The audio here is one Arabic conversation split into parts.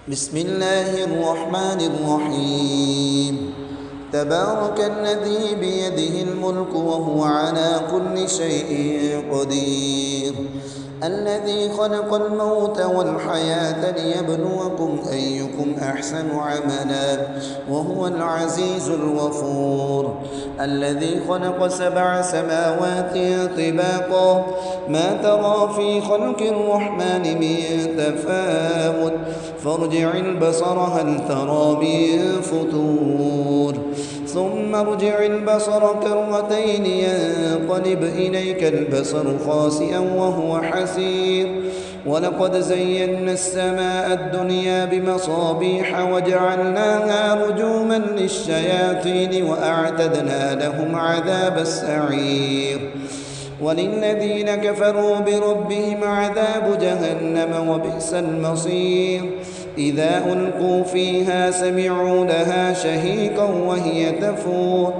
بسم الله الرحمن الرحيم. تبارك الذي بيده الملك وهو على كل شيء قدير، الذي خلق الموت والحياة ليبلوكم أيكم أحسن عملا وهو العزيز الغفور، الذي خلق 7 سماوات طباقا ما ترى في خلق الرحمن من تفاوت فارجع البصر هل ترى من فطور ثم ارجع البصر كرتين ينقلب إليك البصر خاسئا وهو حسير، ولقد زينا السماء الدنيا بمصابيح وجعلناها رجوما للشياطين وأعتدنا لهم عذاب السعير، وللذين كفروا بربهم عذاب جهنم وبئس المصير. إذا ألقوا فيها سمعوا لها شهيقا وهي تفور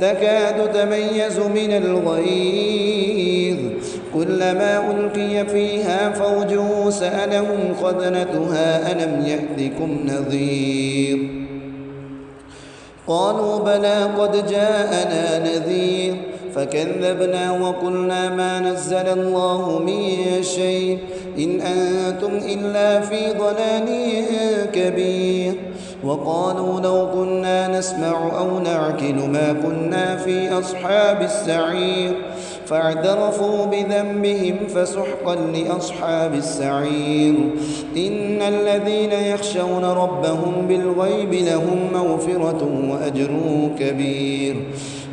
تكاد تميز من الغيظ، كلما ألقي فيها فوج سألهم خزنتها ألم يأتكم نذير؟ قالوا بلى قد جاءنا نذير فكذبنا وقلنا ما نزل الله من شيء إن أنتم إلا في ضلال كبير. وقالوا لو كنا نسمع أو نعقل ما كنا في أصحاب السعير فاعترفوا بذنبهم فسحقا لأصحاب السعير. إن الذين يخشون ربهم بالغيب لهم مغفرة وأجر كبير.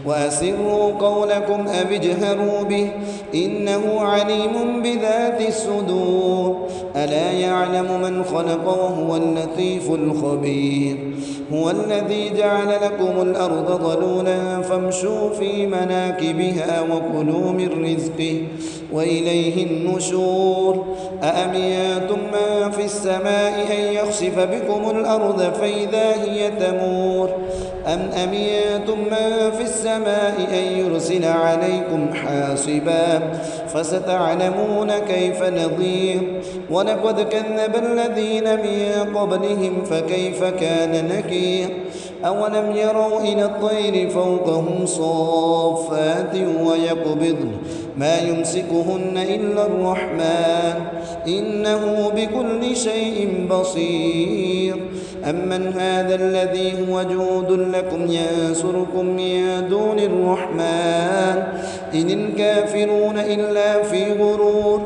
وأسروا قولكم أو اجهروا به إنه عليم بذات الصدور. ألا يعلم من خلق وهو اللطيف الخبير. هو الذي جعل لكم الأرض ظلولا فامشوا في مناكبها وكلوا من رزقه وإليه النشور. أأمنتم من في السماء أن يخسف بكم الأرض فإذا هي تمور أم أمنتم من في السماء أن يرسل عليكم حاصبا فستعلمون كيف نظير. ولقد كذب الذين من قبلهم فكيف كان نكير. أولم يروا إلى الطير فوقهم صافات ويقبضن ما يمسكهن إلا الرحمن إنه بكل شيء بصير. أمن هذا الذي هو جود لكم ينصركم من دون الرحمن إن الكافرون إلا في غرور.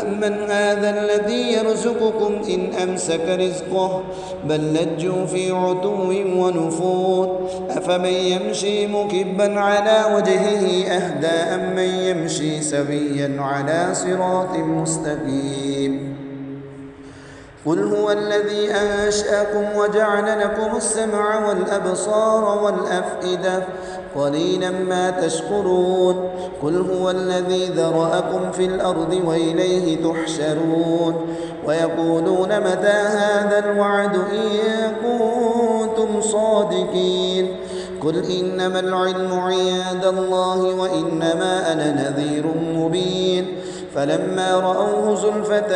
أمن هذا الذي يرزقكم إن أمسك رزقه بل لجوا في عتو ونفور. أفمن يمشي مكبا على وجهه أهدى أم من يمشي سويا على صراط مستقيم. قل هو الذي أنشأكم وجعل لكم السمع والأبصار والأفئدة قليلا ما تشكرون. قل هو الذي ذرأكم في الأرض وإليه تحشرون. ويقولون متى هذا الوعد إن كنتم صادقين. قل إنما العلم عند الله وإنما أنا نذير مبين. فلما رأوه زلفة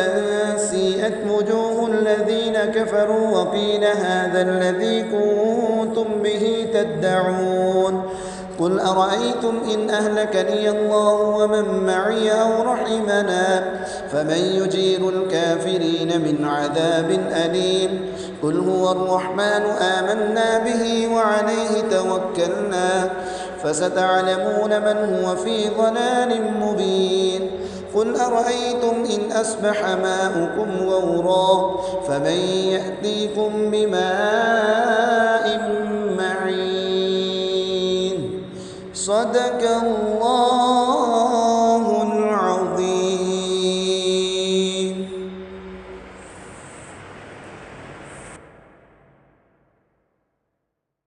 سيئت وجوه الذين كفروا وقيل هذا الذي كنتم به تدعون. قل أرأيتم إن أهلكني الله ومن معي أو رحمنا فمن يجير الكافرين من عذاب أليم. قل هو الرحمن آمنا به وعليه توكلنا فستعلمون من هو في ضلال مبين. قل أرأيتم إن أصبح ماؤكم غورا فمن يأتيكم بماء